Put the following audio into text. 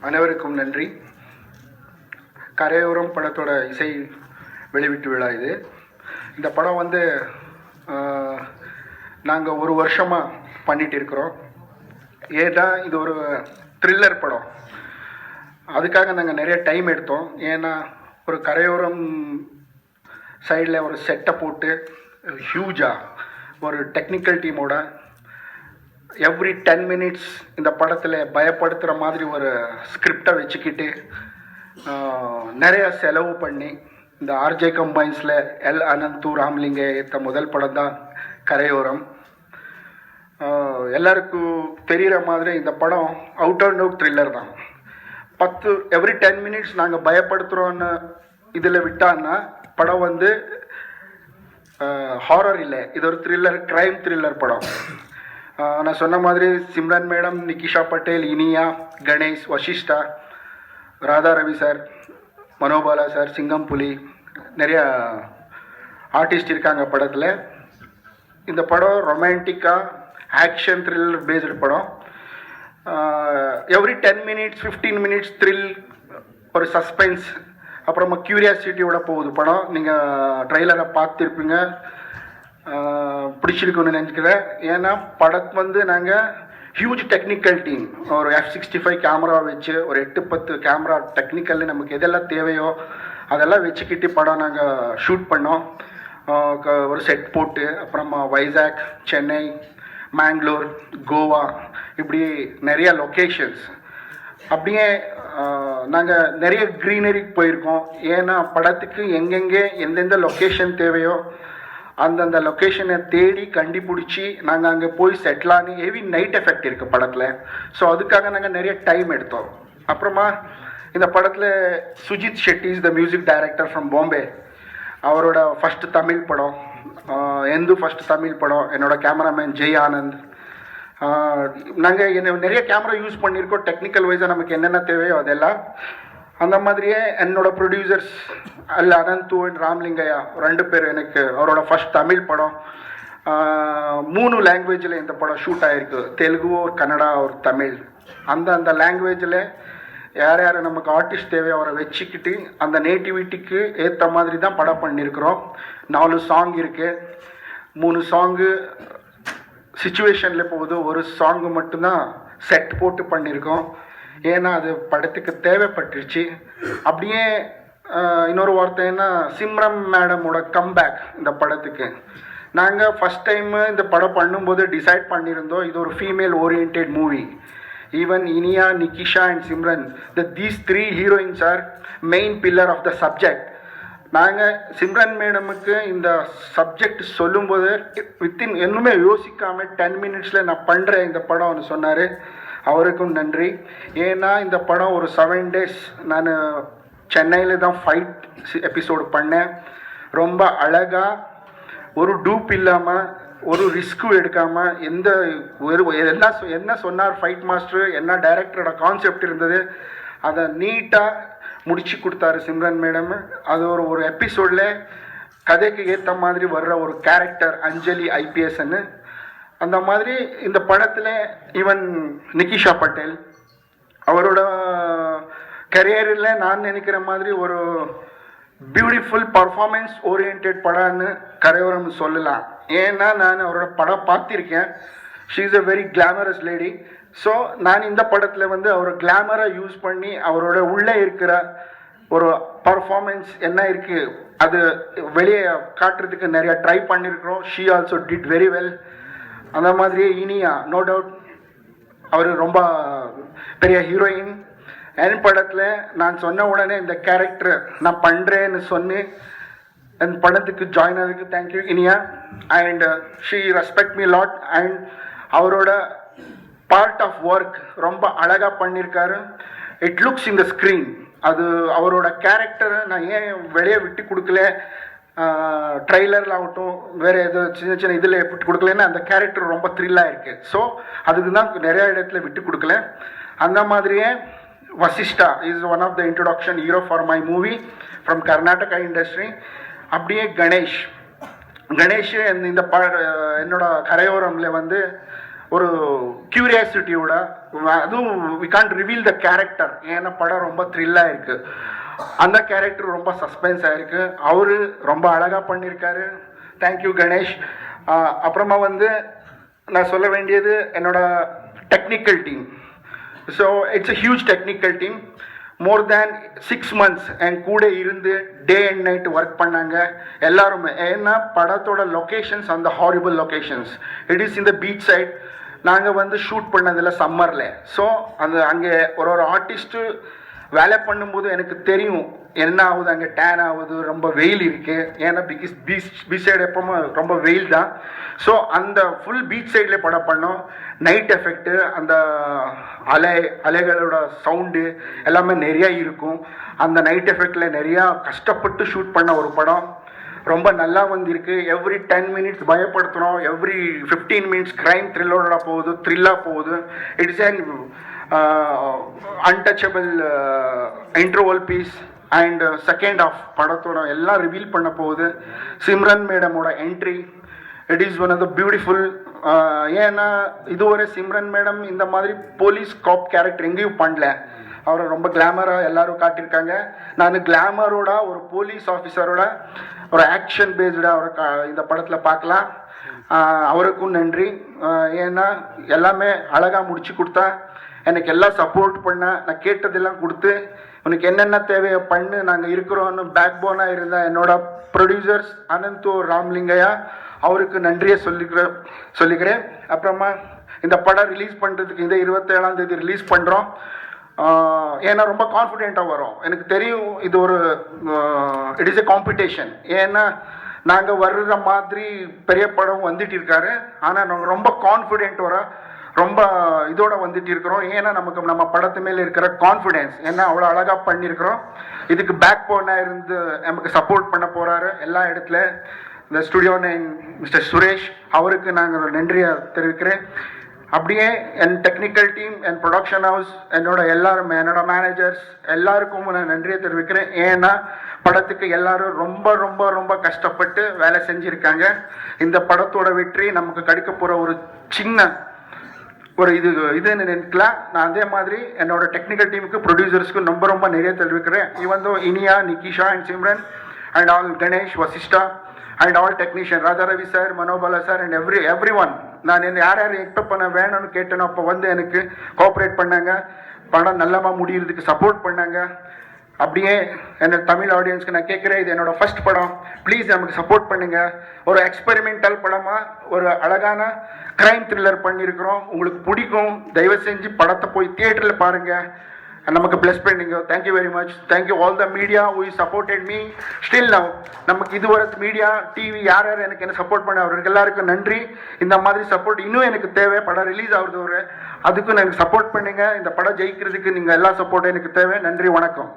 அனைவருக்கும் நன்றி. கரையோரம் படத்தோட இசை வெளியீட்டு விழா இது. இந்த படம் வந்து நாங்கள் ஒரு வருஷமாக பண்ணிகிட்டு இருக்கிறோம். ஏன்னா இது ஒரு த்ரில்லர் படம். அதுக்காக நாங்கள் நிறைய டைம் எடுத்தோம். ஏன்னா ஒரு கரையோரம் சைடில் ஒரு செட்டை போட்டு ஹியூஜாக ஒரு டெக்னிக்கல் டீமோட எவ்ரி 10 minutes இந்த படத்தில் பயப்படுத்துகிற மாதிரி ஒரு ஸ்கிரிப்டை வச்சுக்கிட்டு நிறையா செலவு பண்ணி இந்த ஆர்ஜே கம்பைன்ஸில் எல் அனந்து ராமலிங்க ஏற்ற முதல் படம் தான் கரையோரம். எல்லாருக்கும் தெரிகிற மாதிரி இந்த படம் அவுட் அண்ட் அவுட் த்ரில்லர் தான். எவ்ரி 10 minutes நாங்கள் பயப்படுத்துகிறோன்னு இதில் விட்டான்னா படம் வந்து ஹாரர் இல்லை, இது ஒரு த்ரில்லர், க்ரைம் த்ரில்லர் படம். நான் சொன்ன மாதிரி Simran madam, Nikisha Patel, Iniya, Ganesh, Vasishta, Radha Ravi sir, Manobala sir, சிங்கம் புலி, நிறையா ஆர்டிஸ்ட் இருக்காங்க படத்தில். இந்த படம் ரொமான்டிக்காக ஆக்ஷன் த்ரில்லர் பேஸ்டு படம். எவ்ரி 10 minutes 15 minutes த்ரில், ஒரு சஸ்பென்ஸ், அப்புறமா க்யூரியாசிட்டியோட போகுது படம். நீங்கள் ட்ரெய்லரை பார்த்துருப்பீங்க, பிடிச்சிருக்குன்னு நினைக்கிறேன். ஏன்னா படத்து வந்து நாங்கள் ஹியூஜ் டெக்னிக்கல் டீம், ஒரு F65 கேமரா வச்சு ஒரு 8-10 கேமரா டெக்னிக்கல் நமக்கு எதெல்லாம் தேவையோ அதெல்லாம் வச்சுக்கிட்டு படம் நாங்கள் ஷூட் பண்ணோம். ஒரு செட் போட்டு அப்புறமா வைசாக், சென்னை, மேங்களூர், கோவா, இப்படி நிறைய லொக்கேஷன்ஸ். அப்படியே நாங்கள் நிறைய க்ரீனரிக்கு போயிருக்கோம். ஏன்னா படத்துக்கு எங்கெங்கே எந்தெந்த லொக்கேஷன் தேவையோ அந்தந்த லொக்கேஷனை தேடி கண்டுபிடிச்சி நாங்கள் அங்கே போய் செட்டில் ஆகி ஹெவி நைட் எஃபெக்ட் இருக்குது படத்தில். ஸோ அதுக்காக நாங்கள் நிறைய டைம் எடுத்தோம். அப்புறமா இந்த படத்தில் Sujith Shetty is the music director from Bombay. அவரோட ஃபஸ்ட்டு தமிழ் படம், ஃபஸ்ட்டு தமிழ் படம். என்னோட கேமராமேன் ஜெய் ஆனந்த். நாங்கள் நிறைய கேமரா யூஸ் பண்ணியிருக்கோம். டெக்னிக்கல் வைஸாக நமக்கு என்னென்ன தேவையோ அதெல்லாம். அந்த மாதிரியே என்னோட ப்ரொடியூசர்ஸ் அல்ல அனந்து அண்ட் ராமலிங்கையா 2 பேர். எனக்கு அவரோட ஃபஸ்ட் தமிழ் படம். 3 லாங்குவேஜில் இந்த படம் ஷூட் ஆகிருக்கு, தெலுங்கு, ஒரு கன்னடா, ஒரு தமிழ். அந்த லாங்குவேஜில் யார் யார் நமக்கு ஆர்டிஸ்ட் தேவையோ அவரை வச்சுக்கிட்டு அந்த நேட்டிவிட்டிக்கு ஏற்ற மாதிரி தான் படம் பண்ணியிருக்கிறோம். 4 சாங் இருக்குது. 3 சாங்கு சிச்சுவேஷனில் போகுது, ஒரு சாங்கு மட்டும்தான் செட் போட்டு பண்ணியிருக்கோம். ஏன்னா அது படத்துக்கு தேவைப்பட்டுருச்சு. அப்படியே இன்னொரு வார்த்தைன்னா சிம்ரன் மேடமோட கம்பேக் இந்த படத்துக்கு. நாங்கள் ஃபஸ்ட் டைமு இந்த படம் பண்ணும்போது டிசைட் பண்ணியிருந்தோம் இது ஒரு female oriented movie. Even Iniya, Nikisha and Simran, these 3 heroines are main pillar of the subject. நாங்கள் சிம்ரன் மேடமுக்கு இந்த சப்ஜெக்ட் சொல்லும்போது இன்னுமே யோசிக்காமல் 10 minutes நான் பண்ணுறேன் இந்த படம்னு சொன்னார். அவருக்கும் நன்றி. ஏன்னா இந்த படம் ஒரு 7 days நான் சென்னையில் தான் ஃபைட் எபிசோடு பண்ணேன். ரொம்ப அழகாக, ஒரு டூப் இல்லாமல், ஒரு ரிஸ்க்கும் எடுக்காமல், என்ன சொன்னார் ஃபைட் மாஸ்டர், என்ன டைரக்டரோட கான்செப்ட் இருந்தது அதை நீட்டாக முடிச்சு கொடுத்தாரு சிம்ரன் மேடம். அது ஒரு எபிசோடில் கதைக்கு ஏற்ற மாதிரி வர்ற ஒரு கேரக்டர் அஞ்சலி IPSன்னு. அந்த மாதிரி இந்த படத்தில் ஈவன் நிகிஷா பட்டேல் அவரோட கரியரில் நான் நினைக்கிற மாதிரி ஒரு பியூட்டிஃபுல் பர்ஃபார்மன்ஸ் ஓரியன்ட் படம்னு கரையோரம் சொல்லலாம். ஏன்னா நான் அவரோட படம் பார்த்திருக்கேன். She is a very glamorous lady. So நான் இந்த படத்தில் வந்து அவர் கிளாமரை யூஸ் பண்ணி அவரோட உள்ளே இருக்கிற ஒரு பர்ஃபார்மன்ஸ் என்ன இருக்குது அது வெளியே காட்டுறதுக்கு நிறையா ட்ரை பண்ணியிருக்கிறோம். She also did very well. அந்த மாதிரியே இனியா, நோ டவுட் அவர் ரொம்ப பெரிய ஹீரோயின். என் படத்தில் நான் சொன்ன உடனே இந்த கேரக்டர் நான் பண்ணுறேன்னு சொன்னி என் படத்துக்கு ஜாயின் ஆகிறதுக்கு thank you Iniya. And she respect me lot. And அவரோட பார்ட் ஆஃப் ஒர்க் ரொம்ப அழகாக பண்ணியிருக்காரு. It looks in the screen. அது அவரோட கேரக்டரை நான் ஏன் வெளியே விட்டு கொடுக்கல, ட்ரெய்லரில் ஆகட்டும் வேறு ஏதோ சின்ன சின்ன இதில் விட்டு கொடுக்கலன்னா அந்த கேரக்டர் ரொம்ப த்ரில்லாக இருக்குது. ஸோ அதுக்கு தான் நிறையா இடத்துல விட்டு கொடுக்கல. அந்த மாதிரியே Vasishta is one of the introduction hero for my movie from Karnataka industry. அப்படியே கணேஷ் இந்த என்னோட கரையோரமில் வந்து ஒரு கியூரியாசிட்டியோட, அதுவும் we can't reveal the character, ஏன்னா படம் ரொம்ப த்ரில்லாக இருக்குது. அந்த கேரக்டர் ரொம்ப சஸ்பென்ஸ் ஆகிருக்கு. அவரு ரொம்ப அழகாக பண்ணியிருக்காரு. தேங்க்யூ கணேஷ். அப்புறமா வந்து நான் சொல்ல வேண்டியது என்னோட technical team. So it's a huge technical team. More than 6 months என் கூட இருந்து டே அண்ட் நைட் ஒர்க் பண்ணாங்க எல்லாருமே. ஏன்னா படத்தோட லொக்கேஷன்ஸ் அந்த ஹாரிபிள் லொக்கேஷன்ஸ். இட் இஸ் இந்த பீச் சைட். நாங்கள் வந்து ஷூட் பண்ணதில்லை சம்மரில். ஸோ அந்த அங்கே ஒரு ஆர்டிஸ்ட்டு வேலை பண்ணும்போது எனக்கு தெரியும் என்ன ஆகுது, அங்கே டேன் ஆகுது, ரொம்ப வெயில் இருக்குது. ஏன்னா பீச் சைடு எப்பவுமே ரொம்ப வெயில் தான். ஸோ அந்த ஃபுல் பீச் சைட்லேயே படம் பண்ணோம். நைட் எஃபெக்ட்டு, அந்த அலைகளோட சவுண்டு எல்லாமே நிறையா இருக்கும். அந்த நைட் எஃபெக்டில் நிறையா கஷ்டப்பட்டு ஷூட் பண்ண ஒரு படம். ரொம்ப நல்லா வந்திருக்கு. எவ்ரி 10 minutes பயப்படுத்துகிறோம், எவ்ரி 15 minutes க்ரைம் த்ரில்லரோட போகுது, த்ரில்லாக போகுது. It is an untouchable interval piece. And second half படத்தோட எல்லாம் ரிவீல் பண்ண போகுது. சிம்ரன் மேடமோட entry, it is one of the beautiful. ஏன்னா இதுவரை சிம்ரன் மேடம் இந்த மாதிரி போலீஸ் காப் கேரக்டர் எங்கேயும் பண்ணல. அவரை ரொம்ப கிளாமராக எல்லாரும் காட்டியிருக்காங்க. நான் கிளாமரோட ஒரு போலீஸ் ஆஃபீஸரோட ஒரு ஆக்ஷன் பேஸ்டாக அவரை இந்த படத்தில் பார்க்கலாம். அவருக்கும் நன்றி. ஏன்னா எல்லாமே அழகாக முடிச்சு கொடுத்தா, எனக்கு எல்லாம் சப்போர்ட் பண்ண, நான் கேட்டதெல்லாம் கொடுத்து, உனக்கு என்னென்ன தேவையோ பண்ணு, நாங்கள் இருக்கிறோன்னு பேக் போனாக இருந்த என்னோட ப்ரொடியூசர்ஸ் அனந்தோ ராம்லிங்கையா, அவருக்கு நன்றியை சொல்லிக்கிறேன். அப்புறமா இந்த படம் ரிலீஸ் பண்ணுறதுக்கு இந்த 27ஆம் தேதி ரிலீஸ் பண்ணுறோம். ஏன்னா ரொம்ப கான்ஃபிடென்ட்டாக வரும். எனக்கு தெரியும் இது ஒரு இட் இஸ் எ காம்படிஷன். ஏன்னா நாங்கள் வர்ற மாதிரி பெரிய படம் வந்துட்டு இருக்காரு. ஆனால் நாங்கள் ரொம்ப கான்ஃபிடென்ட் ரொம்ப இதோட வந்துட்டு இருக்கிறோம். ஏன்னா நமக்கு நம்ம படத்து மேலே இருக்கிற கான்ஃபிடென்ஸ், ஏன்னா அவ்வளோ அழகாக பண்ணியிருக்கிறோம். இதுக்கு பேக் போனாக இருந்து நமக்கு சப்போர்ட் பண்ண போகிறாரு எல்லா இடத்துல. இந்த ஸ்டுடியோ நேம் மிஸ்டர் சுரேஷ், அவருக்கு நாங்கள் நன்றியை தெரிவிக்கிறேன். அப்படியே என் டெக்னிக்கல் டீம், என் ப்ரொடக்ஷன் ஹவுஸ், எல்லாருமே என்னோட மேனேஜர்ஸ் எல்லாருக்கும் நான் நன்றியை தெரிவிக்கிறேன். ஏன்னா படத்துக்கு எல்லாரும் ரொம்ப ரொம்ப ரொம்ப கஷ்டப்பட்டு வேலை செஞ்சுருக்காங்க. இந்த படத்தோட வெற்றி நமக்கு கிடைக்க போகிற ஒரு சின்ன ஒரு இதுன்னு நினைக்கலாம். நான் அதே மாதிரி என்னோட டெக்னிக்கல் டீமுக்கு, ப்ரொடியூசர்ஸ்க்கு ரொம்ப ரொம்ப நிறைய தெரிவிக்கிறேன். Even though Iniya, Nikisha and Simran and all Ganesh, Vasishta and all technician, Raja Ravi sir, Manobala sir and every one. நான் யார் யார் எக்ஸ்பெக்ட் பண்ண வேணும்னு கேட்டேனோ அப்போ வந்து எனக்கு கோஆப்ரேட் பண்ணாங்க. படம் நல்லமாக முடிகிறதுக்கு சப்போர்ட் பண்ணாங்க. அப்படியே என்னோட தமிழ் ஆடியன்ஸ்க்கு நான் கேட்குறேன், இது என்னோட ஃபர்ஸ்ட் படம், ப்ளீஸ் நமக்கு சப்போர்ட் பண்ணுங்கள். ஒரு எக்ஸ்பெரிமெண்டல் படமாக ஒரு அழகான க்ரைம் த்ரில்லர் பண்ணியிருக்கிறோம். உங்களுக்கு பிடிக்கும். தயவு செஞ்சு படத்தை போய் தியேட்டரில் பாருங்கள். நமக்கு பிளஸ் பண்ணுங்க. Thank you very much. Thank you all the media who is supported me still now. நமக்கு இதுவரை மீடியா, டிவி யார் யார் எனக்கு என்ன சப்போர்ட் பண்ண, அவருக்கு எல்லாருக்கும் நன்றி. இந்த மாதிரி சப்போர்ட் இன்னும் எனக்கு தேவை. படம் ரிலீஸ் ஆகுது அதுக்கும் எனக்கு சப்போர்ட் பண்ணுங்க. இந்த படம் ஜெயிக்கிறதுக்கு நீங்கள் எல்லா சப்போர்ட்டும் எனக்கு தேவை. நன்றி, வணக்கம்.